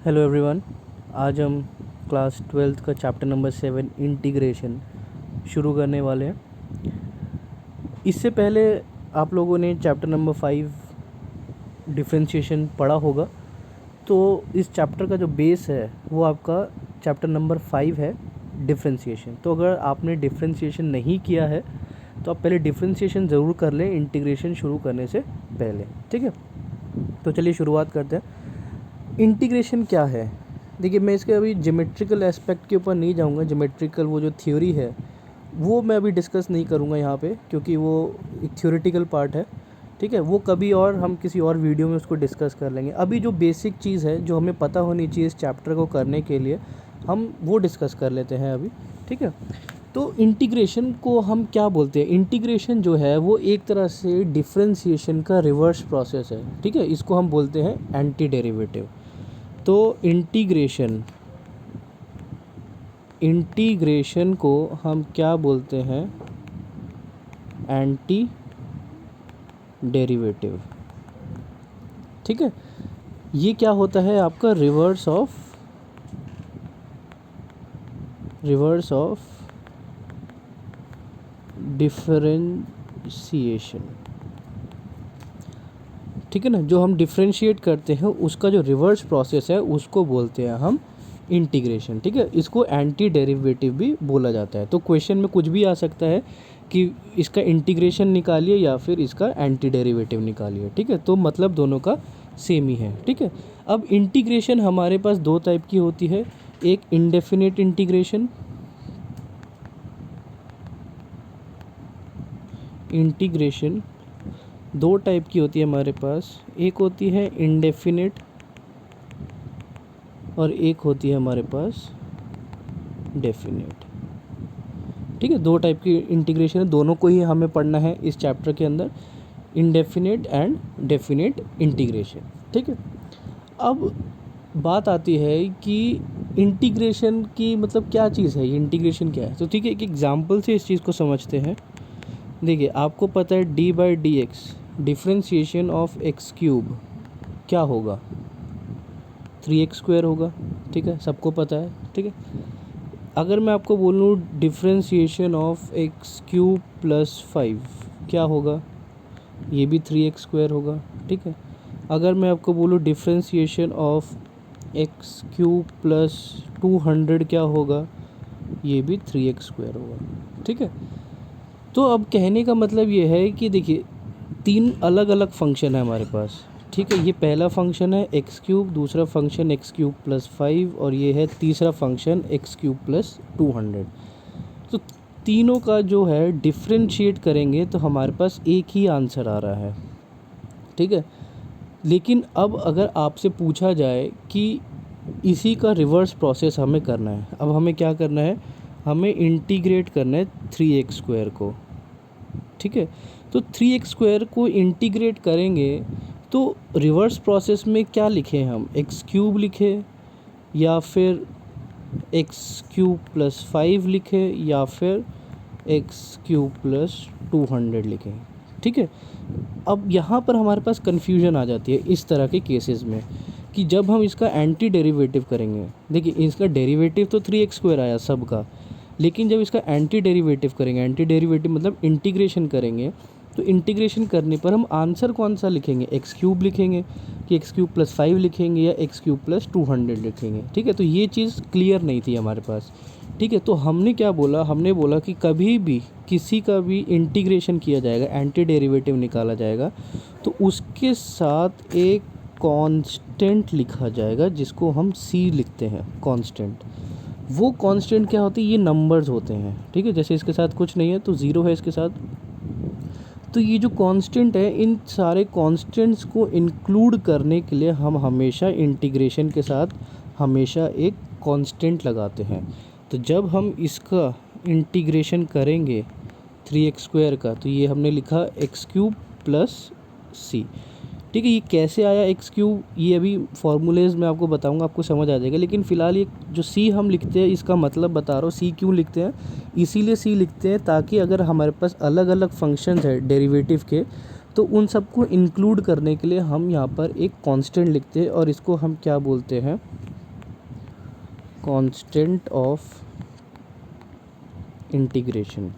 Hello everyone. आज हम class 12th का चैप्टर नंबर 7 इंटीग्रेशन शुरू करने वाले हैं। इससे पहले आप लोगों ने चैप्टर नंबर 5 डिफरेंशिएशन पढ़ा होगा। तो इस चैप्टर का जो बेस है वो आपका चैप्टर नंबर 5 है, डिफरेंशिएशन। तो अगर आपने डिफरेंशिएशन नहीं किया है तो आप पहले डिफरेंशिएशन ज़रूर कर लें इंटीग्रेशन शुरू करने से पहले, ठीक है। तो चलिए शुरुआत करते हैं। इंटीग्रेशन क्या है? देखिए, मैं इसके अभी ज्योमेट्रिकल एस्पेक्ट के ऊपर नहीं जाऊंगा। ज्योमेट्रिकल वो जो थ्योरी है वो मैं अभी डिस्कस नहीं करूंगा यहाँ पे, क्योंकि वो एक थ्योरेटिकल पार्ट है, ठीक है। वो कभी और हम किसी और वीडियो में उसको डिस्कस कर लेंगे। अभी जो बेसिक चीज़ है जो हमें पता होनी चाहिए इस चैप्टर को करने के लिए, हम वो डिस्कस कर लेते हैं अभी, ठीक है। तो इंटीग्रेशन को हम क्या बोलते हैं? इंटीग्रेशन जो है वो एक तरह से डिफरेंशिएशन का रिवर्स प्रोसेस है, ठीक है। इसको हम बोलते हैं एंटी डेरिवेटिव। तो इंटीग्रेशन को हम क्या बोलते हैं? एंटी डेरिवेटिव, ठीक है। ये क्या होता है? आपका रिवर्स ऑफ डिफरेंशिएशन, ठीक है ना। जो हम डिफरेंशिएट करते हैं उसका जो रिवर्स प्रोसेस है उसको बोलते हैं हम इंटीग्रेशन, ठीक है। इसको एंटी डेरिवेटिव भी बोला जाता है। तो क्वेश्चन में कुछ भी आ सकता है कि इसका इंटीग्रेशन निकालिए या फिर इसका एंटी डेरिवेटिव निकालिए, ठीक है। तो मतलब दोनों का सेम ही है, ठीक है। अब इंटीग्रेशन हमारे पास दो टाइप की होती है। एक इंडेफिनिट इंटीग्रेशन दो टाइप की होती है हमारे पास। एक होती है इंडेफिनिट और एक होती है हमारे पास डेफिनिट, ठीक है। दो टाइप की इंटीग्रेशन है, दोनों को ही हमें पढ़ना है इस चैप्टर के अंदर, इंडेफिनिट एंड डेफिनिट इंटीग्रेशन, ठीक है। अब बात आती है कि इंटीग्रेशन की मतलब क्या चीज़ है, ये इंटीग्रेशन क्या है। तो ठीक है, एक एग्जांपल से इस चीज़ को समझते हैं। देखिए, आपको पता है D by d x differentiation of x cube क्या होगा? 3x² होगा, ठीक है, सबको पता है, ठीक है। अगर मैं आपको बोलूँ differentiation of x cube plus 5 क्या होगा? ये भी 3x² होगा, ठीक है। अगर मैं आपको बोलूँ differentiation of x cube plus 200 क्या होगा? ये भी 3x² होगा, ठीक है। तो अब कहने का मतलब ये है कि देखिए, तीन अलग अलग फंक्शन है हमारे पास, ठीक है। ये पहला फंक्शन है एक्स क्यूब, दूसरा फंक्शन एक्स क्यूब प्लस 5 और ये है तीसरा फंक्शन एक्स क्यूब प्लस 200। तो तीनों का जो है डिफ्रेंशिएट करेंगे तो हमारे पास एक ही आंसर आ रहा है, ठीक है। लेकिन अब अगर आपसे पूछा जाए कि इसी का रिवर्स प्रोसेस हमें करना है, अब हमें क्या करना है? हमें इंटीग्रेट करना है 3x² को, ठीक है। तो 3x² को इंटीग्रेट करेंगे तो रिवर्स प्रोसेस में क्या लिखें हम? एक्स क्यूब लिखें या फिर एक्स क्यूब प्लस 5 लिखें या फिर एक्स क्यूब प्लस 200 लिखें, ठीक है। अब यहाँ पर हमारे पास कन्फ्यूजन आ जाती है इस तरह के केसेस में कि जब हम इसका एंटी डेरिवेटिव करेंगे। देखिए, इसका डेरिवेटिव तो 3x² आया सबका, लेकिन जब इसका एंटी डेरिवेटिव करेंगे, एंटी डेरिवेटिव मतलब इंटीग्रेशन करेंगे, तो इंटीग्रेशन करने पर हम आंसर कौन सा लिखेंगे? एक्स क्यूब लिखेंगे कि एक्स क्यूब प्लस 5 लिखेंगे या एक्स क्यूब प्लस 200 लिखेंगे, ठीक है। तो ये चीज़ क्लियर नहीं थी हमारे पास, ठीक है। तो हमने क्या बोला? हमने बोला कि कभी भी किसी का भी इंटीग्रेशन किया जाएगा, एंटी डेरिवेटिव निकाला जाएगा, तो उसके साथ एक कांस्टेंट लिखा जाएगा जिसको हम सी लिखते हैं, कांस्टेंट। वो कांस्टेंट क्या होती है? ये नंबर्स होते हैं, ठीक है। जैसे इसके साथ कुछ नहीं है तो 0 है इसके साथ। तो ये जो कांस्टेंट है, इन सारे कांस्टेंट्स को इंक्लूड करने के लिए हम हमेशा इंटीग्रेशन के साथ हमेशा एक कांस्टेंट लगाते हैं। तो जब हम इसका इंटीग्रेशन करेंगे 3x² का, तो ये हमने लिखा एक्स क्यूब प्लस सी, ठीक है। ये कैसे आया एक्स क्यूब, ये अभी फॉर्मूलेज में आपको बताऊंगा, आपको समझ आ जाएगा। लेकिन फ़िलहाल ये जो सी हम लिखते हैं इसका मतलब बता रहा हूँ। सी क्यों लिखते हैं? इसीलिए सी लिखते हैं ताकि अगर हमारे पास अलग अलग फंक्शंस है डेरिवेटिव के, तो उन सबको इंक्लूड करने के लिए हम यहाँ पर एक कांस्टेंट लिखते हैं और इसको हम क्या बोलते हैं? कांस्टेंट ऑफ इंटीग्रेशन,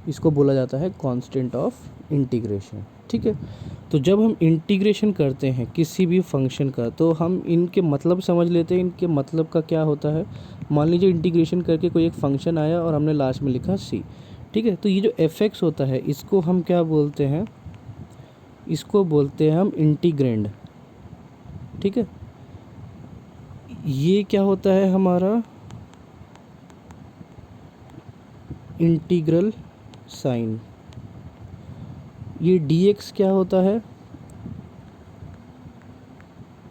इसको बोला जाता है कांस्टेंट ऑफ इंटीग्रेशन। ठीक है, तो जब हम इंटीग्रेशन करते हैं किसी भी फंक्शन का तो हम इनके मतलब समझ लेते हैं। इनके मतलब का क्या होता है, मान लीजिए इंटीग्रेशन करके कोई एक फंक्शन आया और हमने लास्ट में लिखा सी। ठीक है, तो ये जो एफ एक्स होता है इसको हम क्या बोलते हैं, इसको बोलते हैं हम इंटीग्रेंड। ठीक है, ये क्या होता है हमारा इंटीग्रल साइन। ये dx क्या होता है,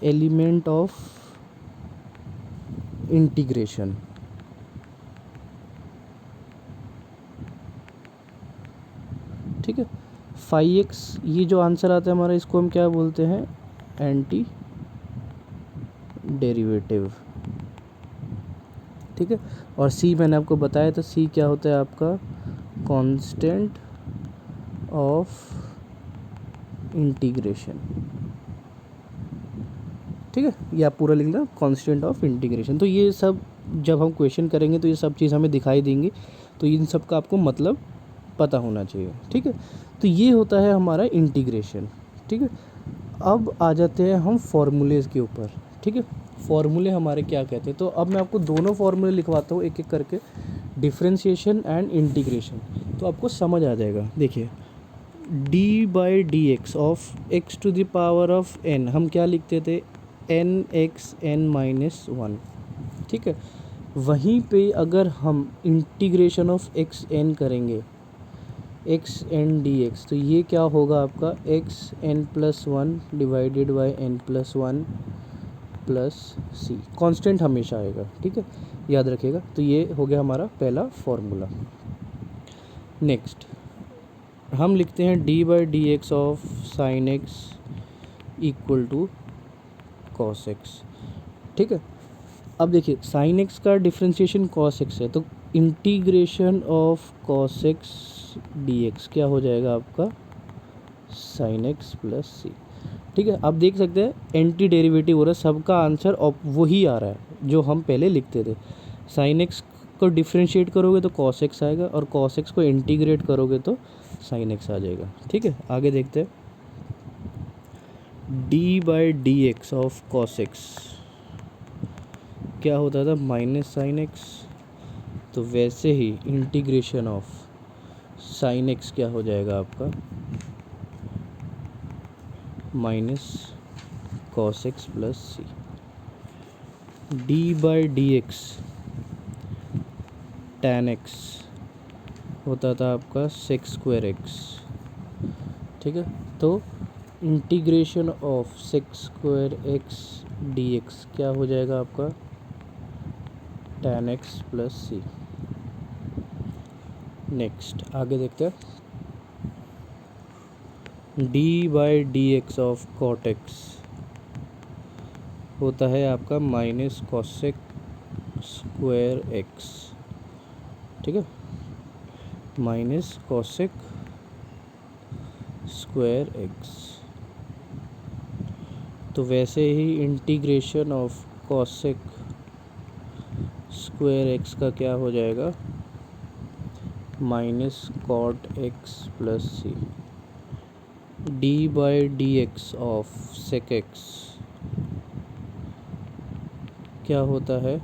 एलिमेंट ऑफ इंटीग्रेशन। ठीक है, फाई एक्स ये जो आंसर आता है हमारा इसको हम क्या बोलते हैं, एंटी डेरिवेटिव। ठीक है, और सी मैंने आपको बताया था, सी क्या होता है आपका कांस्टेंट ऑफ इंटीग्रेशन। ठीक है, ये आप पूरा लिख लेना, कांस्टेंट ऑफ इंटीग्रेशन। तो ये सब जब हम क्वेश्चन करेंगे तो ये सब चीज़ हमें दिखाई देंगी, तो इन सब का आपको मतलब पता होना चाहिए। ठीक है, तो ये होता है हमारा इंटीग्रेशन। ठीक है, अब आ जाते हैं हम फॉर्मूलेज़ के ऊपर। ठीक है, फॉर्मूले हमारे क्या कहते हैं, तो अब मैं आपको दोनों फॉर्मूले लिखवाता हूँ एक एक करके, डिफ्रेंशिएशन एंड इंटीग्रेशन, तो आपको समझ आ जाएगा। देखिए, d by d x of x to the power of n हम क्या लिखते थे, n x n minus one. ठीक है, वहीं पे अगर हम इंटीग्रेशन ऑफ एक्स एन करेंगे, एक्स एन डी एक्स, तो ये क्या होगा आपका x n plus one divided by n plus one plus c. Constant हमेशा आएगा। ठीक है, याद रखिएगा। तो ये हो गया हमारा पहला फॉर्मूला। नेक्स्ट हम लिखते हैं d by d x of sine x equal to cos x. ठीक है, अब देखिए साइन एक्स का डिफ्रेंशिएशन कॉस एक्स है, तो integration of cos x d x क्या हो जाएगा आपका साइन एक्स प्लस सी। ठीक है, आप देख सकते हैं एंटी डेरिवेटिव हो रहा है, सबका आंसर वही आ रहा है जो हम पहले लिखते थे। साइन एक्स को डिफ्रेंशिएट करोगे तो कॉस एक्स आएगा, और कॉस एक्स को इंटीग्रेट करोगे तो साइन एक्स आ जाएगा। ठीक है, आगे देखते हैं, d by d x of cos x क्या होता था, माइनस साइन एक्स। तो वैसे ही इंटीग्रेशन ऑफ साइन एक्स क्या हो जाएगा आपका minus cos x plus c. D by d x tan x होता था आपका सेक्स स्क्वायर एक्स। ठीक है, तो integration of sec square x d x क्या हो जाएगा आपका tan x plus c. Next आगे देखते हैं, d by d x of cot x होता है आपका माइनस कॉसेक स्क्वायर एक्स। ठीक है, माइनस कॉसेक स्क्वायर एक्स। तो वैसे ही integration of cosec square x का क्या हो जाएगा minus cot x plus c. D by d x of sec x क्या होता है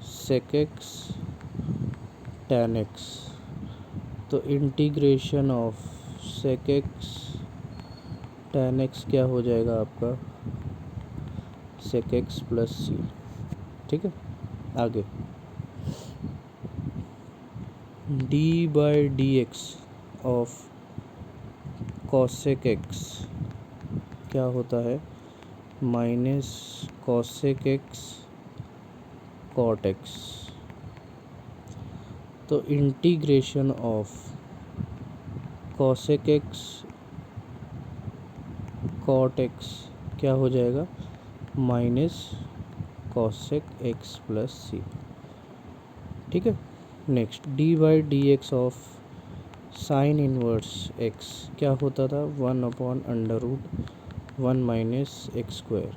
सेक एक्स टैन एक्स। तो integration of sec x tan x क्या हो जाएगा आपका सेक एक्स प्लस सी। ठीक है, आगे d by d x of cosec x क्या होता है minus cosec x cot x. तो integration of cosec x cot x क्या हो जाएगा minus cosec x plus c. ठीक है, next d by d x of sine inverse x क्या होता था one upon under root 1 minus x square.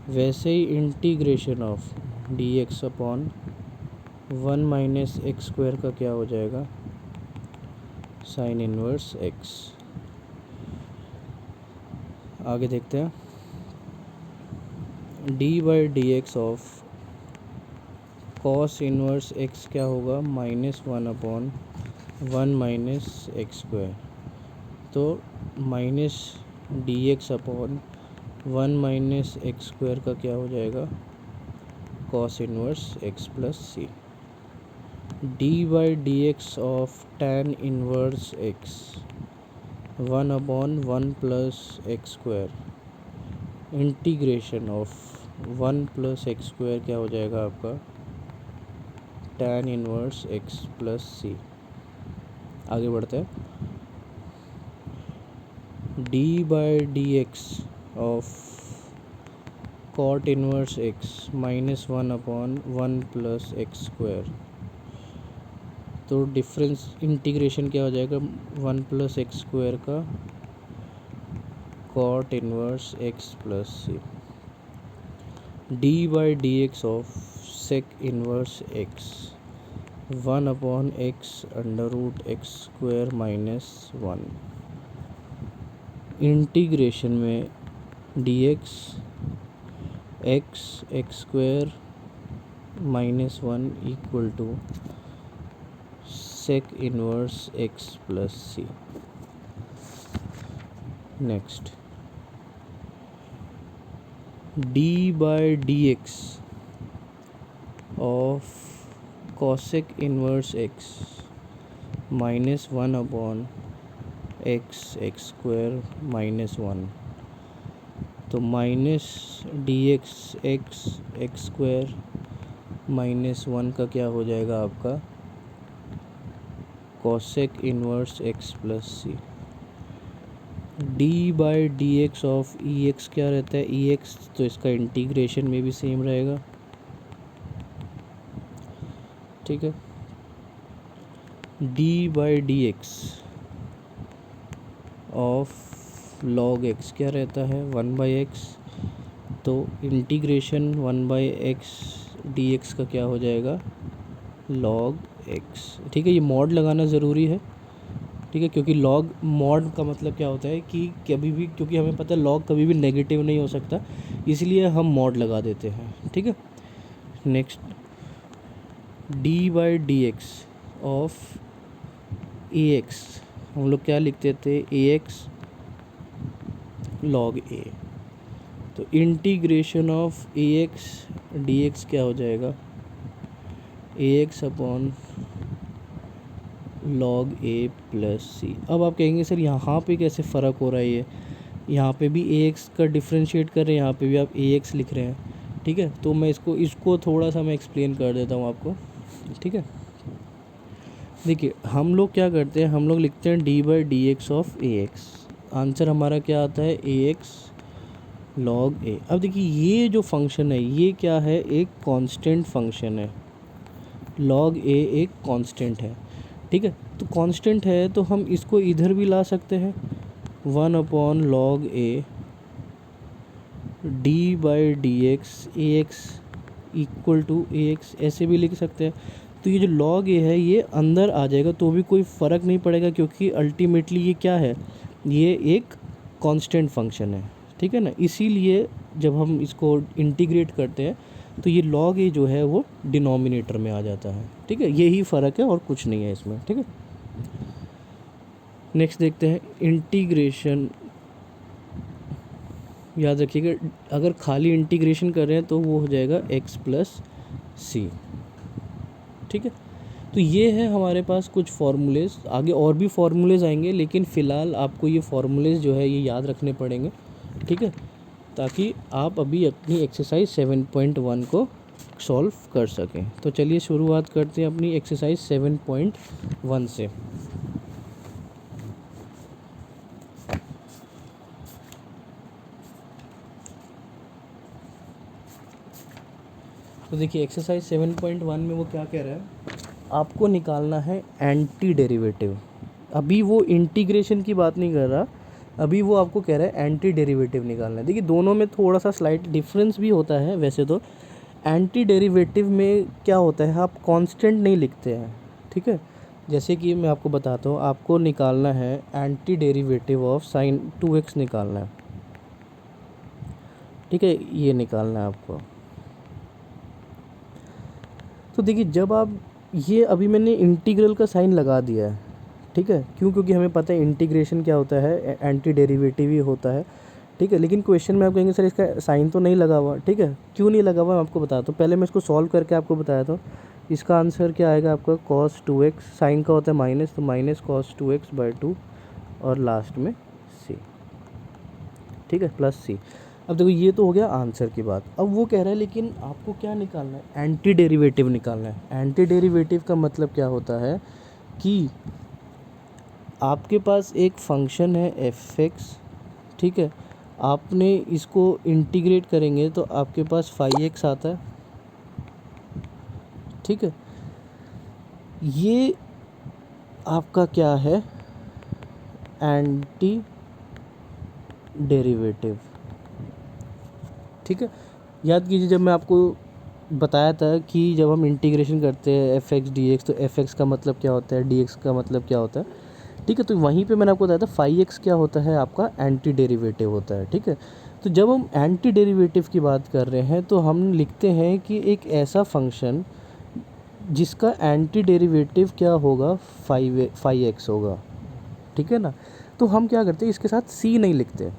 वैसे ही integration of d x upon 1 minus x square का क्या हो जाएगा, साइन इनवर्स एक्स। आगे देखते हैं, d by d x of cos inverse x क्या होगा, -1 अपॉन 1 माइनस एक्स स्क्वायर। तो minus d x upon 1 minus x square का क्या हो जाएगा, cos inverse x plus c. D by d x of tan inverse x 1 upon 1 plus x square. Integration of 1 plus x square क्या हो जाएगा आपका, tan inverse x plus c. आगे बढ़ते हैं, d by d x of cot inverse x -1 upon 1 plus x square. तो difference integration क्या हो जाएगा, 1 प्लस एक्स स्क्वायर का cot inverse x plus c. D by d x of sec inverse x 1 upon x under root x square -1। Integration में d x x square -1 equal to sec inverse x plus c. Next, d by d x of cosec inverse x -1 upon x square -1। तो minus d x x square -1 का क्या हो जाएगा आपका, cosec inverse x plus c. D by d x of e x क्या रहता है, ई x, तो इसका इंटीग्रेशन में भी सेम रहेगा, ठीक है। D by d x of log x क्या रहता है, 1 बाई एक्स। तो integration 1 by x d x का क्या हो जाएगा, लॉग एक्स, ठीक है। ये मॉड लगाना ज़रूरी है, ठीक है, क्योंकि लॉग मॉड का मतलब क्या होता है कि कभी भी, क्योंकि हमें पता है लॉग कभी भी नेगेटिव नहीं हो सकता, इसलिए हम मॉड लगा देते हैं, ठीक है। Next, d by d x of A x हम लोग क्या लिखते थे, ए एक्स लॉग ए। तो integration of A x d x क्या हो जाएगा, ए एक्स अपॉन लॉग ए प्लस सी। अब आप कहेंगे सर यहाँ पे कैसे फ़र्क हो रहा है, ये यहाँ पे भी ए एक्स का डिफ्रेंशिएट कर रहे हैं, यहाँ पे भी आप ए एक्स लिख रहे हैं, ठीक है। तो मैं इसको थोड़ा सा मैं एक्सप्लेन कर देता हूँ आपको, ठीक है। देखिए हम लोग क्या करते हैं, हम लोग लिखते हैं d by d x of A x. Answer हमारा क्या आता है, ए एक्स लॉग ए। अब देखिए ये जो फंक्शन है ये क्या है, एक कांस्टेंट फंक्शन है, लॉग ए एक कांस्टेंट है, ठीक है। तो कांस्टेंट है तो हम इसको इधर भी ला सकते हैं, 1 upon log a d by d x a x equal to a x, ऐसे भी लिख सकते हैं। तो ये जो लॉग ए है ये अंदर आ जाएगा तो भी कोई फ़र्क नहीं पड़ेगा, क्योंकि अल्टीमेटली ये क्या है, ये एक कांस्टेंट फंक्शन है, ठीक है ना। इसीलिए जब हम इसको इंटीग्रेट करते हैं तो ये लॉग ए जो है वो डिनोमिनेटर में आ जाता है, ठीक है। यही फ़र्क है और कुछ नहीं है इसमें, ठीक है। नेक्स्ट देखते हैं इंटीग्रेशन। याद रखिएगा अगर खाली इंटीग्रेशन कर रहे हैं तो वो हो जाएगा एक्स प्लस सी, ठीक है। तो ये है हमारे पास कुछ फार्मूलेज, आगे और भी फार्मूलेज आएंगे, लेकिन फ़िलहाल आपको ये फार्मूलेज जो है ये याद रखने पड़ेंगे, ठीक है, ताकि आप अभी अपनी एक्सरसाइज 7.1 को सॉल्व कर सकें। तो चलिए शुरुआत करते हैं अपनी एक्सरसाइज 7.1 से। तो देखिए एक्सरसाइज 7.1 में वो क्या कह रहा है, आपको निकालना है एंटी डेरिवेटिव। अभी वो इंटीग्रेशन की बात नहीं कर रहा, अभी वो आपको कह रहा है एंटी डेरिवेटिव निकालना है। देखिए दोनों में थोड़ा सा स्लाइट डिफरेंस भी होता है वैसे तो। एंटी डेरिवेटिव में क्या होता है, आप कांस्टेंट नहीं लिखते हैं, ठीक है। जैसे कि मैं आपको बताता हूँ, आपको निकालना है anti derivative of sine 2x निकालना है, ठीक है, ये निकालना है आपको। तो देखिए जब आप ये अभी मैंने इंटीग्रल का साइन लगा दिया है, ठीक है, क्यों, क्योंकि हमें पता है इंटीग्रेशन क्या होता है, एंटी डेरिवेटिव ही होता है, ठीक है। लेकिन क्वेश्चन में आप कहेंगे सर इसका साइन तो नहीं लगा हुआ, ठीक है, क्यों नहीं लगा हुआ मैं आपको बताता हूँ। पहले मैं इसको सॉल्व करके आपको बताया था। इसका आंसर क्या आएगा आपका, cos 2x, साइन का होता है माइनस, तो माइनस cos 2x/2 और लास्ट में c, ठीक है, प्लस c। अब देखो ये तो हो गया आंसर की बात। अब वो कह रहा है लेकिन आपको क्या निकालना है, एंटी डेरिवेटिव निकालना है। एंटी डेरिवेटिव का मतलब क्या होता है कि आपके पास एक फंक्शन है f(x), ठीक है, आपने इसको इंटीग्रेट करेंगे तो आपके पास 5x आता है, ठीक है। ये आपका क्या है, एंटी डेरिवेटिव, ठीक है। याद कीजिए जब मैं आपको बताया था कि जब हम इंटीग्रेशन करते हैं f(x) dx, तो f(x) का मतलब क्या होता है, dx का मतलब क्या होता है, ठीक है। तो वहीं पे मैंने आपको बताया था 5x क्या होता है, आपका एंटी डेरिवेटिव होता है, ठीक है। तो जब हम एंटी डेरिवेटिव की बात कर रहे हैं तो हम लिखते हैं कि एक ऐसा फंक्शन जिसका एंटी डेरिवेटिव क्या होगा, 5x होगा, ठीक है ना। तो हम क्या करते हैं, इसके साथ c नहीं लिखते,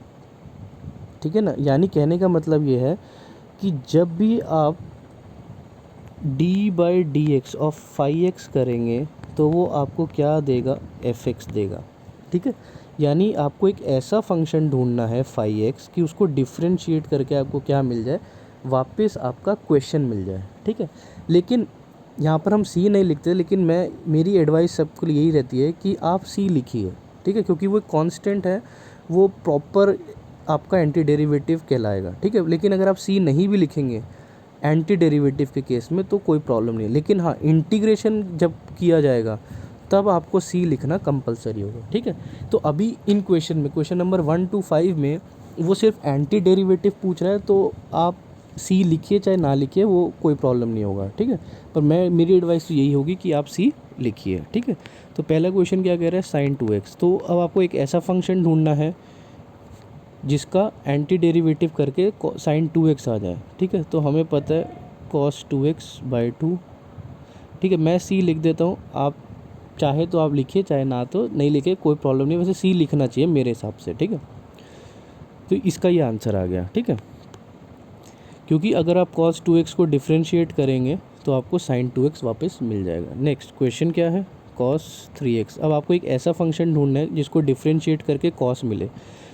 ठीक है ना। यानी कहने का मतलब ये है कि जब भी आप d/dx ऑफ 5x करेंगे तो वो आपको क्या देगा, f(x) देगा, ठीक है। यानी आपको एक ऐसा फंक्शन ढूंढना है 5x कि उसको डिफ्रेंशिएट करके आपको क्या मिल जाए, वापस आपका क्वेश्चन मिल जाए, ठीक है। लेकिन यहाँ पर हम c नहीं लिखते, लेकिन मेरी एडवाइस सबको यही रहती है कि आप c लिखिए, ठीक है, क्योंकि वो कांस्टेंट है, वो प्रॉपर आपका एंटी डेरिवेटिव कहलाएगा, ठीक है। लेकिन अगर आप c नहीं भी लिखेंगे एंटी डेरिवेटिव के केस में तो कोई प्रॉब्लम नहीं है। लेकिन हाँ, इंटीग्रेशन जब किया जाएगा तब आपको c लिखना कंपलसरी होगा, ठीक है। तो अभी इन क्वेश्चन में, क्वेश्चन नंबर 1 to 5 में वो सिर्फ एंटी डेरिवेटिव पूछ रहा है, तो आप c लिखिए चाहे ना लिखिए, वो कोई प्रॉब्लम नहीं होगा, ठीक है। पर मेरी एडवाइस तो यही होगी कि आप c लिखिए, ठीक है। तो पहला क्वेश्चन क्या कह रहा है, साइन 2x। तो अब आपको एक ऐसा फंक्शन ढूंढना है जिसका एंटी डेरिवेटिव करके साइन 2x आ जाए, ठीक है। तो हमें पता है cos 2x/2, ठीक है। मैं c लिख देता हूँ, आप चाहे तो आप लिखिए चाहे ना तो नहीं लिखे, कोई प्रॉब्लम नहीं, वैसे c लिखना चाहिए मेरे हिसाब से, ठीक है। तो इसका ये आंसर आ गया, ठीक है, क्योंकि अगर आप cos 2x को डिफ्रेंशिएट करेंगे तो आपको sin 2x वापस मिल जाएगा। नेक्स्ट क्वेश्चन क्या है, cos 3x। अब आपको एक ऐसा फंक्शन ढूंढना है जिसको डिफ्रेंशिएट करके cos मिले।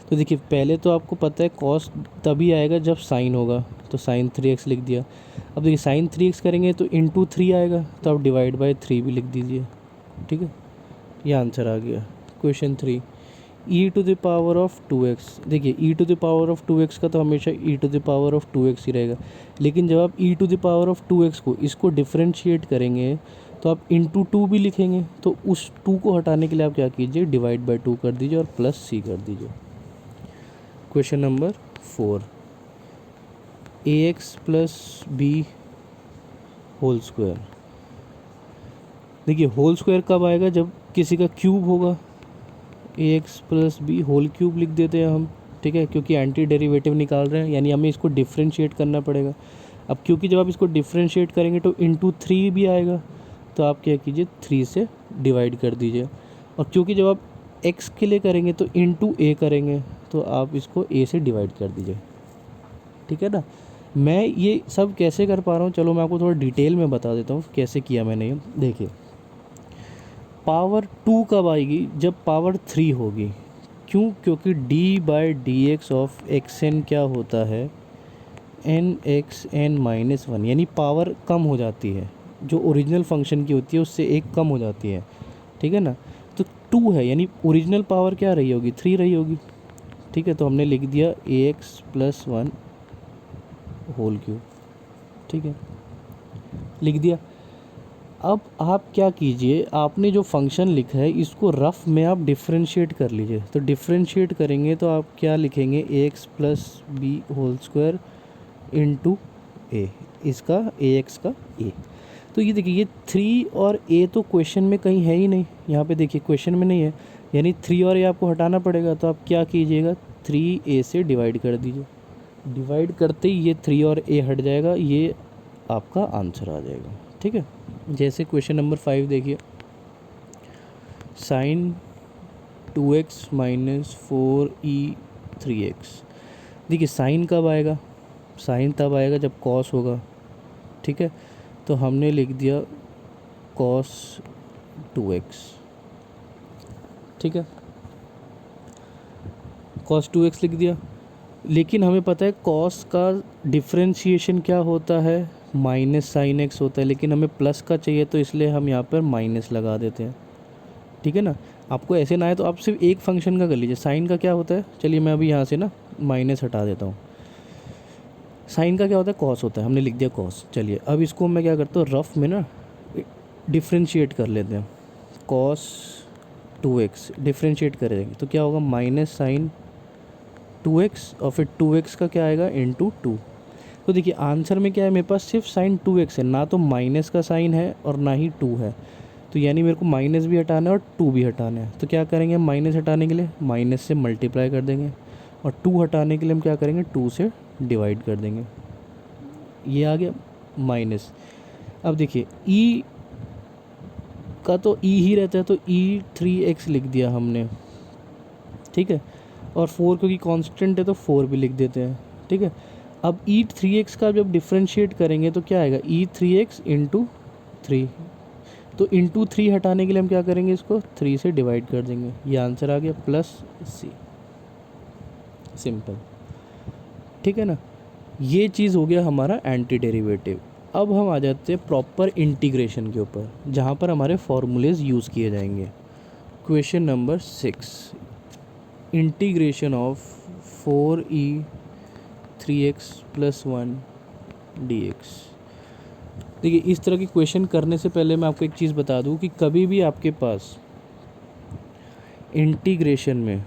तो देखिए पहले तो आपको पता है cos तभी आएगा जब sin होगा, तो sin 3x लिख दिया। अब देखिए sin 3x करेंगे तो इंटू 3 आएगा, तो आप डिवाइड बाय 3 भी लिख दीजिए, ठीक है। ये आंसर आ गया। Question 3, e⁻² 2x। देखिए e⁻² 2x का तो हमेशा e⁻² 2x ही रहेगा, लेकिन जब आप e⁻² 2x को इसको डिफ्रेंशिएट करेंगे तो आप इंटू 2 भी लिखेंगे, तो उस 2 को हटाने के लिए आप क्या कीजिए, डिवाइड बाय 2 कर दीजिए और प्लस c कर दीजिए। Question number 4, ax + b whole square. देखिए होल स्क्वायर कब आएगा, जब किसी का क्यूब होगा, ax + b होल क्यूब लिख देते हैं हम, ठीक है, क्योंकि एंटी डेरिवेटिव निकाल रहे हैं, यानी हमें इसको डिफ्रेंशिएट करना पड़ेगा। अब क्योंकि जब आप इसको डिफ्रेंशिएट करेंगे तो इंटू 3 भी आएगा, तो आप क्या कीजिए 3 से डिवाइड कर दीजिए। और क्योंकि जब आप x के लिए करेंगे तो इंटू a करेंगे, तो आप इसको a से डिवाइड कर दीजिए, ठीक है ना। मैं ये सब कैसे कर पा रहा हूँ, चलो मैं आपको थोड़ा डिटेल में बता देता हूँ कैसे किया मैंने ये। देखिए पावर 2 कब आएगी, जब पावर 3 होगी। क्यों, क्योंकि d/dx ऑफ xn क्या होता है, nxn-1, यानी पावर कम हो जाती है, जो ओरिजिनल फंक्शन की होती है उससे एक कम हो जाती है, ठीक है ना। तो 2 है, यानी ओरिजिनल पावर क्या रही होगी, 3 रही होगी, ठीक है। तो हमने लिख दिया ax + 1 होल क्यूब, ठीक है, लिख दिया। अब आप क्या कीजिए, आपने जो फंक्शन लिखा है इसको रफ में आप डिफ्रेंशिएट कर लीजिए। तो डिफ्रेंशिएट करेंगे तो आप क्या लिखेंगे, a x plus b whole square into a, इसका ए एक्स का ए। तो ये देखिए, ये 3 और ए तो क्वेश्चन में कहीं है ही नहीं, यहाँ पे देखिए क्वेश्चन में नहीं है, यानी 3 और ए आपको हटाना पड़ेगा। तो आप क्या कीजिएगा, 3a से डिवाइड कर दीजिए। डिवाइड करते ही ये 3 और a हट जाएगा, ये आपका आंसर आ जाएगा। ठीक है, जैसे क्वेश्चन नंबर 5 देखिए, साइन 2x माइनस 4e3x। देखिए साइन कब आएगा, साइन तब आएगा जब कॉस होगा। ठीक है, तो हमने लिख दिया कॉस 2x। ठीक है, कॉस 2x लिख दिया। लेकिन हमें पता है कॉस का डिफ्रेंशिएशन क्या होता है, माइनस साइन एक्स होता है, लेकिन हमें प्लस का चाहिए तो इसलिए हम यहाँ पर माइनस लगा देते हैं। ठीक है ना, आपको ऐसे ना आए तो आप सिर्फ एक फंक्शन का कर लीजिए। साइन का क्या होता है, चलिए मैं अभी यहाँ से ना माइनस हटा देता हूँ। साइन का क्या होता है, कॉस होता है, हमने लिख दिया कॉस। चलिए अब इसको मैं क्या करता हूँ, रफ में ना डिफ्रेंशिएट कर लेते हैं। कॉस 2x डिफ्रेंशिएट करेंगे तो क्या होगा, माइनस साइन 2x और फिर 2x का क्या आएगा, इंटू 2। तो देखिए आंसर में क्या है, मेरे पास सिर्फ साइन 2x है, ना तो माइनस का साइन है और ना ही 2 है। तो यानी मेरे को माइनस भी हटाना है और 2 भी हटाना है। तो क्या करेंगे, माइनस हटाने के लिए माइनस से मल्टीप्लाई कर देंगे, और 2 हटाने के लिए हम क्या करेंगे, 2 से डिवाइड कर देंगे। ये आ गया माइनस। अब देखिए ई का तो ई ही रहता है, तो e3x लिख दिया हमने। ठीक है, और 4 क्योंकि कांस्टेंट है तो 4 भी लिख देते हैं। ठीक है, अब e3x का जब डिफ्रेंशिएट करेंगे तो क्या आएगा, e3x इंटू 3। तो इंटू 3 हटाने के लिए हम क्या करेंगे, इसको 3 से डिवाइड कर देंगे। ये आंसर आ गया प्लस सी, सिंपल। ठीक है ना, ये चीज़ हो गया हमारा एंटी डेरिवेटिव। अब हम आ जाते हैं प्रॉपर इंटीग्रेशन के ऊपर, जहाँ पर हमारे फॉर्मूलेज यूज़ किए जाएंगे। Question number 6, integration of 4e3x plus 1 dx। देखिए इस तरह के क्वेश्चन करने से पहले मैं आपको एक चीज़ बता दूं कि कभी भी आपके पास इंटीग्रेशन में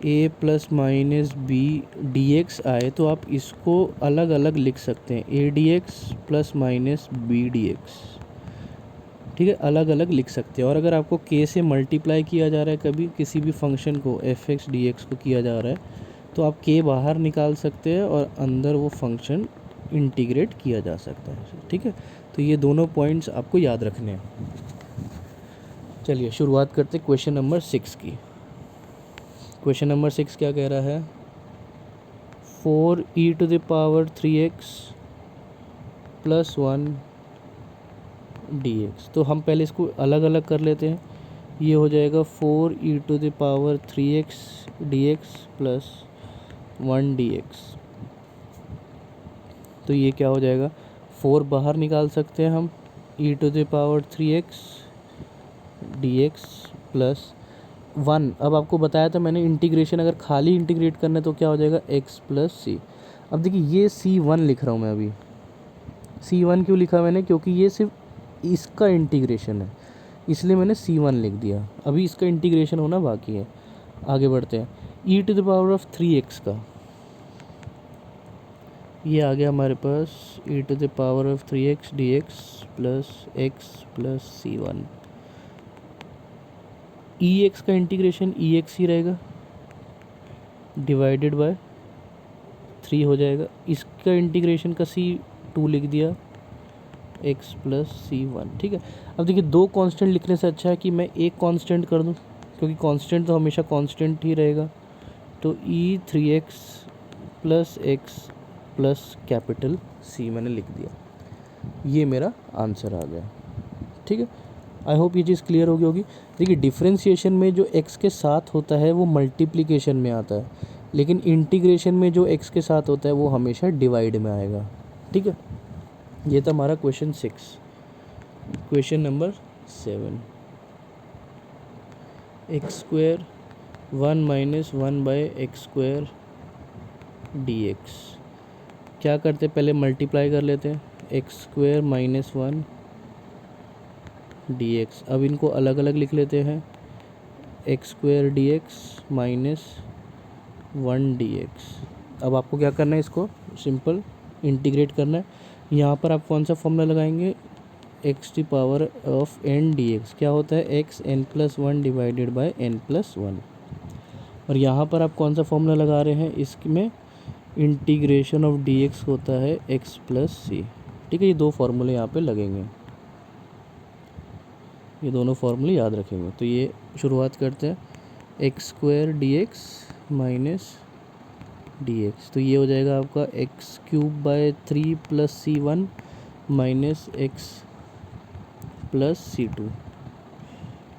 a plus minus b d x आए तो आप इसको अलग अलग लिख सकते हैं, a d x plus minus b d x. ठीक है, अलग अलग लिख सकते हैं। और अगर आपको k से मल्टीप्लाई किया जा रहा है, कभी किसी भी फंक्शन को एफ एक्स डी एक्स को किया जा रहा है, तो आप k बाहर निकाल सकते हैं और अंदर वो फंक्शन इंटीग्रेट किया जा सकता है। ठीक है, तो ये दोनों पॉइंट्स आपको याद रखने हैं। चलिए शुरुआत करते हैं क्वेश्चन नंबर 6 की। क्वेश्चन नंबर 6 क्या कह रहा है, 4e⁻3x प्लस 1 dx। तो हम पहले इसको अलग अलग कर लेते हैं। ये हो जाएगा 4e⁻3x dx प्लस 1 dx। तो ये क्या हो जाएगा, 4 बाहर निकाल सकते हैं हम, e⁻3x dx प्लस 1। अब आपको बताया था मैंने, इंटीग्रेशन अगर खाली इंटीग्रेट करना है तो क्या हो जाएगा, x प्लस सी। अब देखिए ये c1 लिख रहा हूँ मैं अभी। c1 क्यों लिखा मैंने, क्योंकि ये सिर्फ इसका इंटीग्रेशन है, इसलिए मैंने c1 लिख दिया। अभी इसका इंटीग्रेशन होना बाकी है। आगे बढ़ते हैं, e⁻3x का ये आ गया हमारे पास, e⁻3x dx plus x plus c1। ex का इंटीग्रेशन ex ही रहेगा, डिवाइडेड बाय 3 हो जाएगा। इसका इंटीग्रेशन का c2 लिख दिया, x प्लस c1। ठीक है, अब देखिए दो कांस्टेंट लिखने से अच्छा है कि मैं एक कांस्टेंट कर दूं, क्योंकि कांस्टेंट तो हमेशा कांस्टेंट ही रहेगा। तो e3x plus x plus capital C मैंने लिख दिया। ये मेरा आंसर आ गया। ठीक है, आई होप ये चीज़ क्लियर हो गई होगी। देखिए डिफ्रेंशिएशन में जो x के साथ होता है वो मल्टीप्लिकेशन में आता है, लेकिन इंटीग्रेशन में जो x के साथ होता है वो हमेशा डिवाइड में आएगा। ठीक है, ये था हमारा question 6। Question number 7, x square 1 minus 1 by x square d x. क्या करते, पहले मल्टीप्लाई कर लेते हैं, एक्स स्क्वायर माइनस 1 dx। अब इनको अलग अलग लिख लेते हैं, x square d x minus 1 dx। अब आपको क्या करना है, इसको सिंपल इंटीग्रेट करना है। यहाँ पर आप कौन सा फॉर्मूला लगाएंगे, x the power of n d x क्या होता है, x n plus one divided by n plus one. और यहाँ पर आप कौन सा फॉर्मूला लगा रहे हैं, इसमें इंटीग्रेशन ऑफ डी एक्स होता है एक्स प्लस सी। ठीक है, ये दो फार्मूले यहाँ पे लगेंगे, ये दोनों फार्मूले याद रखेंगे। तो ये शुरुआत करते हैं, x square d x minus d x, तो ये हो जाएगा आपका x cube by 3 plus C one minus x plus C two.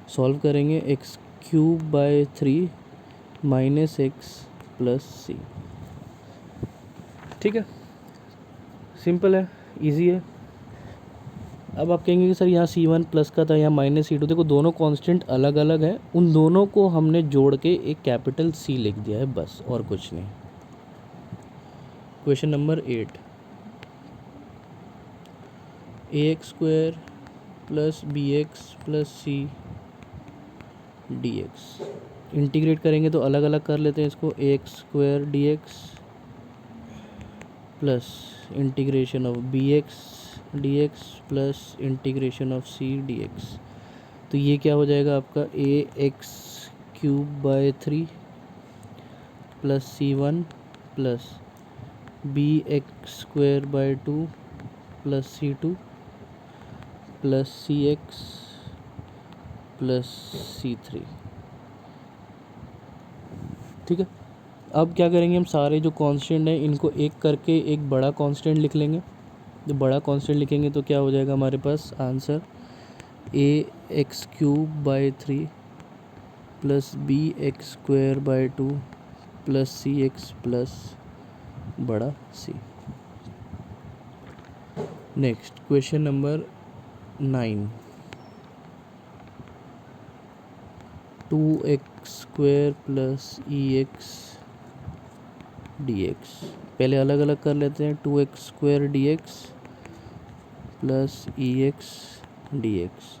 Solve करेंगे, x cube by 3 minus x plus c. ठीक है, सिंपल है, इजी है। अब आप कहेंगे कि सर यहाँ C1 प्लस का था, यहाँ माइनस C2, देखो दोनों कांस्टेंट अलग अलग है, उन दोनों को हमने जोड़ के एक कैपिटल C लिख दिया है बस, और कुछ नहीं। Question number 8, ax square plus b x plus c d x. Integrate करेंगे तो अलग अलग कर लेते हैं इसको, x square d x plus integration of b x d x plus integration of c d x. तो ये क्या हो जाएगा आपका, a x cube by 3 plus C one plus b x square by 2 plus C two plus c x plus C three. ठीक है, अब क्या करेंगे, हम सारे जो कांस्टेंट हैं इनको एक करके एक बड़ा कांस्टेंट लिख लेंगे। जब बड़ा कांस्टेंट लिखेंगे तो क्या हो जाएगा हमारे पास answer, a x cube by 3 plus b x square by 2 plus c x plus बड़ा c. Next question number 9, 2x square plus e x d x. पहले अलग अलग कर लेते हैं, 2x square d x plus e x d x.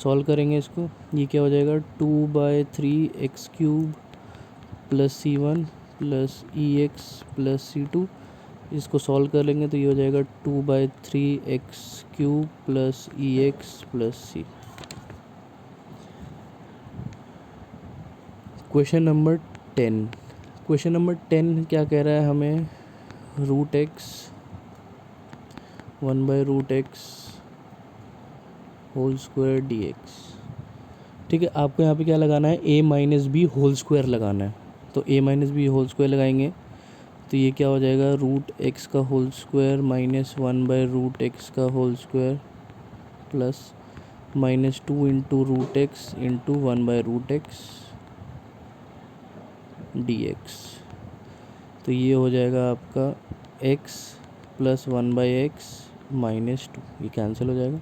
Solve करेंगे इसको, ये क्या हो जाएगा, 2/3 एक्स क्यूब प्लस सी one plus e x plus सी टू। इसको सॉल्व कर लेंगे तो ये हो जाएगा 2/3 x cube plus e x plus c. Question number 10, question number 10 क्या कह रहा है हमें, root x 1/√x whole square d x. ठीक है, आपको यहाँ पे क्या लगाना है, a minus b whole square लगाना है। तो a minus b whole square लगाएंगे तो ये क्या हो जाएगा, रूट एक्स का होल स्क्वायर माइनस 1/√x का whole square plus -2 into root x into 1/√x d x. तो ये हो जाएगा आपका x प्लस 1/x माइनस 2, ये कैंसिल हो जाएगा,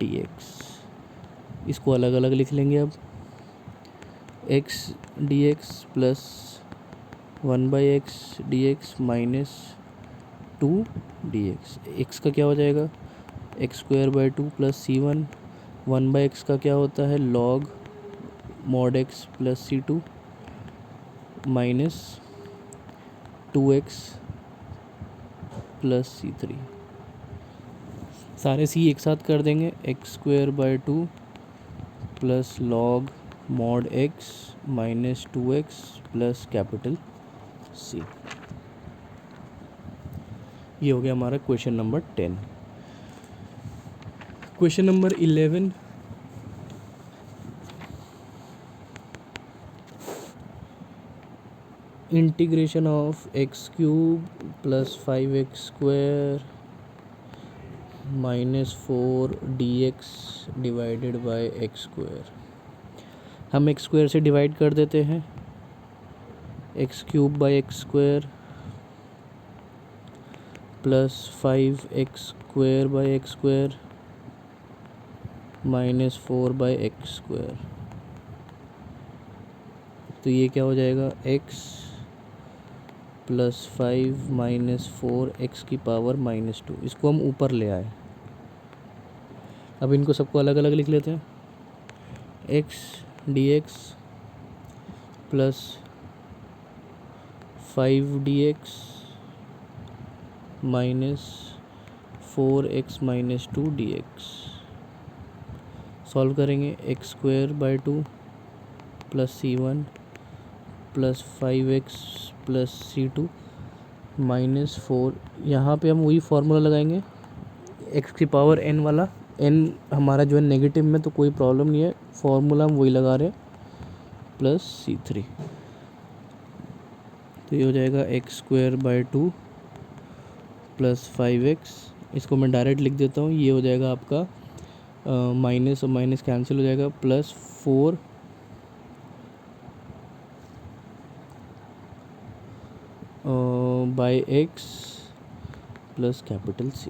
dx। इसको अलग अलग लिख लेंगे अब, x dx plus 1/x dx minus 2 dx। x का क्या हो जाएगा, x square by 2 plus C one, 1/x का क्या होता है, लॉग मॉड x प्लस सी two minus 2x plus C three. सारे सी एक साथ कर देंगे, x square by 2 plus log mod x minus 2x plus capital C. ये हो गया हमारा question number 10। Question number 11, integration of x cube plus 5x square minus 4 dx divided by x square. हम एक्स स्क्वायर से divide कर देते हैं, x cube by x square plus 5x square by x square minus 4 by x square. तो ये क्या हो जाएगा, x प्लस 5 माइनस 4 एक्स की पावर माइनस 2। इसको हम ऊपर ले आए, अब इनको सबको अलग अलग लिख लेते हैं। X d x plus 5 dx minus 4x-2 dx। Solve करेंगे। x²/2 plus c1 plus 5x+c2 minus 4। यहाँ पे हम वही फार्मूला लगाएंगे x⁴n वाला। n हमारा जो है नेगेटिव में, तो कोई प्रॉब्लम नहीं है, फार्मूला हम वही लगा रहे हैं, प्लस c3। तो ये हो जाएगा x²/2 प्लस 5x। इसको मैं डायरेक्ट लिख देता हूँ। ये हो जाएगा आपका माइनस और माइनस कैंसिल हो जाएगा, plus 4 by x plus capital C।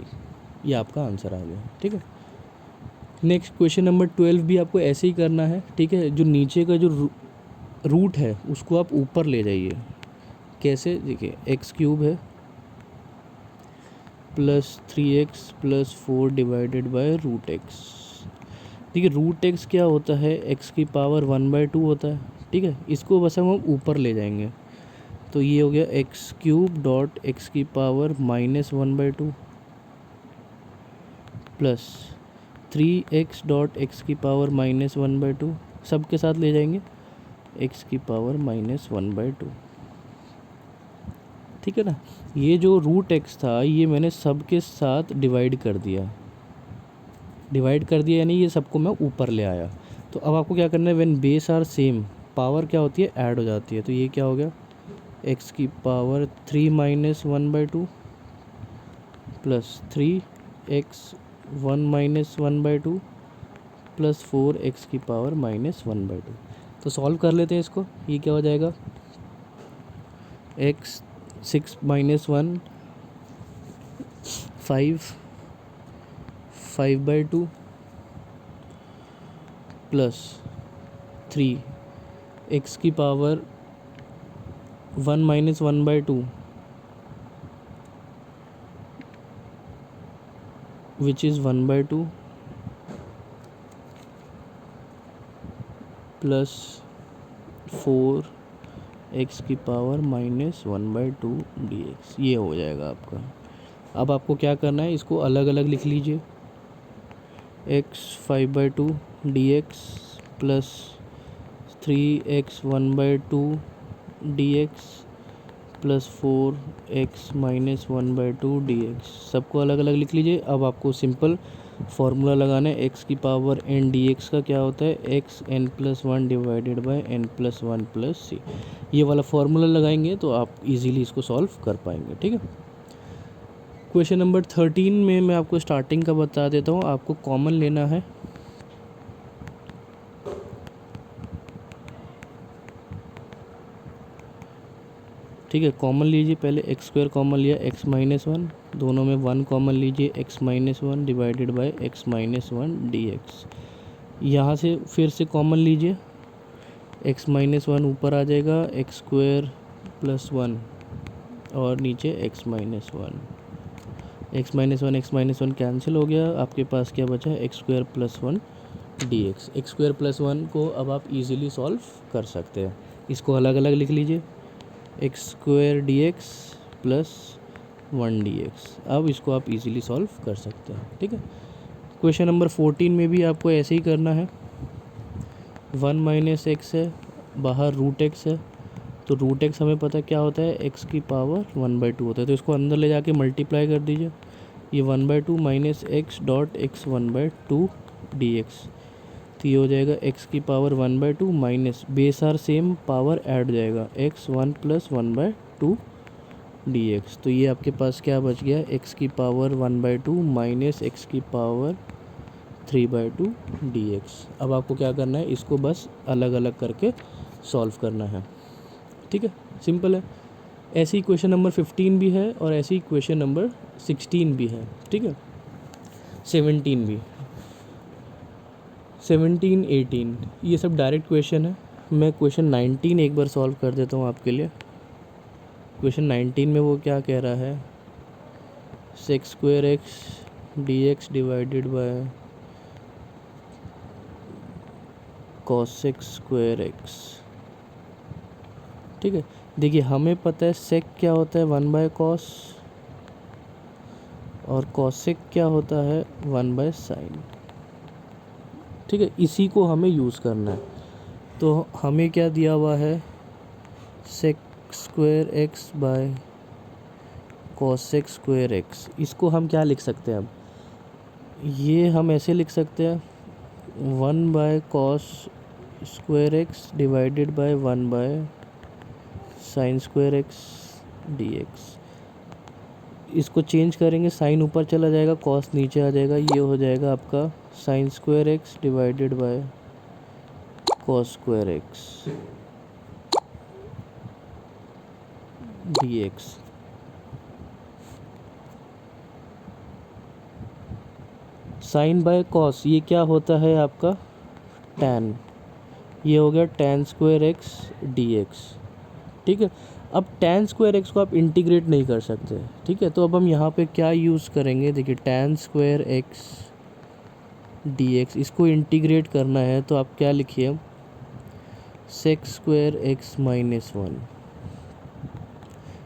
ये आपका आंसर आ गया। ठीक है। नेक्स्ट क्वेश्चन नंबर 12 भी आपको ऐसे ही करना है। ठीक है। जो नीचे का जो रूट है उसको आप ऊपर ले जाइए। कैसे? देखिए, x³ है plus 3x plus 4 divided by √x। देखिए, √x क्या होता है? x⁴1/2 होता है। ठीक है। इसको बस हम ऊपर ले जाएंगे, तो ये हो गया x³ dot x⁻−1/2 plus 3x dot x⁻−1/2। सब के साथ ले जाएंगे x⁻−1/2। ठीक है ना। ये जो √x था ये मैंने सब के साथ डिवाइड कर दिया यानी ये सबको मैं ऊपर ले आया। तो अब आपको क्या करना है? When base are same, power क्या होती है? ऐड हो जाती है। तो ये क्या हो गया? x⁻3−1/2 plus 3x1−1/2 plus 4x⁻−1/2। तो सॉल्व कर लेते हैं इसको। ये क्या हो जाएगा? x6−1 5/2 plus 3x⁻1−1/2 which is 1/2 plus 4x⁻−1/2 dx। ये हो जाएगा आपका। अब आपको क्या करना है? इसको अलग अलग लिख लीजिए। x5/2 dx plus 3x1/2 dx plus 4x-1/2 dx। सबको अलग अलग लिख लीजिए। अब आपको सिंपल फार्मूला लगाना है। x⁻n dx का क्या होता है? xn+1 divided by n+1 plus c। ये वाला फार्मूला लगाएंगे तो आप इजीली इसको सॉल्व कर पाएंगे। ठीक है। क्वेश्चन नंबर 13 में मैं आपको स्टार्टिंग का बता देता हूँ। आपको कॉमन लेना है। ठीक है। कॉमन लीजिए। पहले x² कॉमन लिया, x-1, दोनों में 1 कॉमन लीजिए, x-1 divided by x-1 dx। यहाँ से फिर से कॉमन लीजिए, x-1 ऊपर आ जाएगा, x² प्लस 1 और नीचे x-1। x-1 कैंसिल हो गया। आपके पास क्या बचा? x² plus 1 dx। x² plus 1 को अब आप इजीली सॉल्व कर सकते हैं। इसको अलग अलग लिख लीजिए, x² dx प्लस 1 dx। अब इसको आप इजीली सॉल्व कर सकते हैं। ठीक है। क्वेश्चन नंबर 14 में भी आपको ऐसे ही करना है। 1 - x है, बाहर √x है, तो √x हमें पता क्या होता है? x⁻1/2 होता है। तो इसको अंदर ले जाके मल्टीप्लाई कर दीजिए। ये 1/2 minus x dot x1/2 dx। तो ये हो जाएगा x⁻1/2 minus, base are same, power add हो जाएगा, x1 प्लस 1/2 dx। तो ये आपके पास क्या बच गया? x⁻1/2 minus x⁻3/2 dx। अब आपको क्या करना है? इसको बस अलग अलग करके सॉल्व करना है। ठीक है। सिंपल है। ऐसे ही क्वेश्चन नंबर 15 भी है और ऐसे ही क्वेश्चन नंबर 16 भी है। ठीक है। 17 भी, 17, 18 ये सब डायरेक्ट क्वेश्चन है। मैं क्वेश्चन 19 एक बार सॉल्व कर देता हूँ आपके लिए। क्वेश्चन 19 में वो क्या कह रहा है? sec² x dx divided bye cosec square x. ठीक है, देखिए हमें पता है सेक क्या होता है 1/cos और कॉसेक क्या होता है 1/sin। ठीक है, इसी को हमें यूज़ करना है। तो हमें क्या दिया हुआ है, sec square x by cosec square x. इसको हम क्या लिख सकते हैं, अब ये हम ऐसे लिख सकते हैं 1/cos square x divided bye 1/sin square x dx। इसको चेंज करेंगे, साइन ऊपर चला जाएगा, कॉस नीचे आ जाएगा, ये हो जाएगा आपका sin square x divided by cos square x dx। Sine by cos ये क्या होता है आपका tan, ये हो गया tan स्क्वायर एक्स dx। ठीक है, अब tan स्क्वायर एक्स को आप इंटीग्रेट नहीं कर सकते। ठीक है, तो अब हम यहाँ पे क्या यूज़ करेंगे, देखिए tan स्क्वायर एक्स dx, इसको इंटीग्रेट करना है तो आप क्या लिखिए सेक स्क्वायर एक्स -1,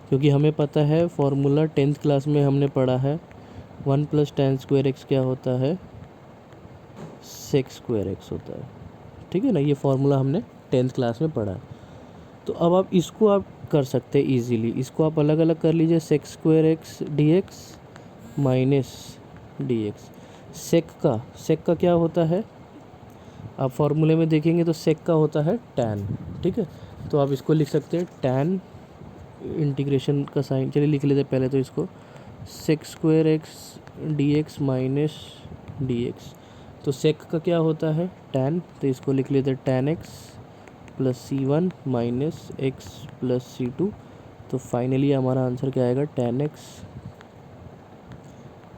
क्योंकि हमें पता है फॉर्मूला 10th क्लास में हमने पढ़ा है 1 + tan स्क्वायर एक्स क्या होता है, सेक स्क्वायर एक्स होता है। ठीक है ना, ये फार्मूला हमने 10th क्लास में पढ़ा है। तो अब आप इसको आप कर सकते हैं इजीली, इसको आप अलग अलग कर लीजिए, sec square x dx minus dx। Sec का क्या होता है, आप फार्मूले में देखेंगे तो सेक का होता है tan। ठीक है, तो आप इसको लिख सकते हैं tan, इंटीग्रेशन का साइन चलिए लिख लेते हैं पहले तो इसको, sec square x dx minus dx। तो सेक का क्या होता है tan, तो इसको लिख लेते हैं tan x plus c1 minus x plus c2। तो फाइनली हमारा आंसर क्या आएगा, tan x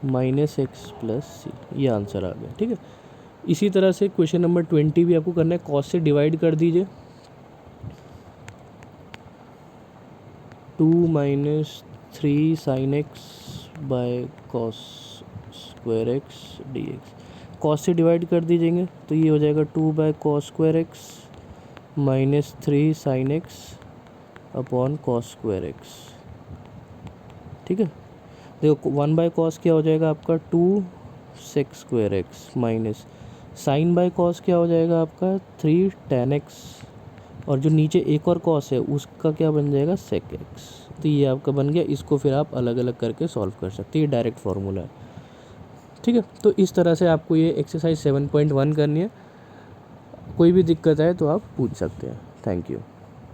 minus x plus c, ये आंसर आ गया। ठीक है, इसी तरह से क्वेश्चन नंबर 20 भी आपको करना है, कॉस से डिवाइड कर दीजिए, 2 - 3 sin x bye cos square x dx। Cos से डिवाइड कर दीजिएंगे तो ये हो जाएगा 2/cos square x minus 3 sin x upon cos square x. ठीक है, देखो 1/cos क्या हो जाएगा आपका 2 sec square x minus sine by cos क्या हो जाएगा आपका 3 tan x, और जो नीचे एक और कॉस है उसका क्या बन जाएगा sec x। तो ये आपका बन गया, इसको फिर आप अलग अलग करके सॉल्व कर सकते हैं, ये डायरेक्ट फार्मूला है। ठीक है, तो इस तरह से आपको ये एक्सरसाइज 7.1 करनी है। कोई भी दिक्कत है तो आप पूछ सकते हैं। Thank you.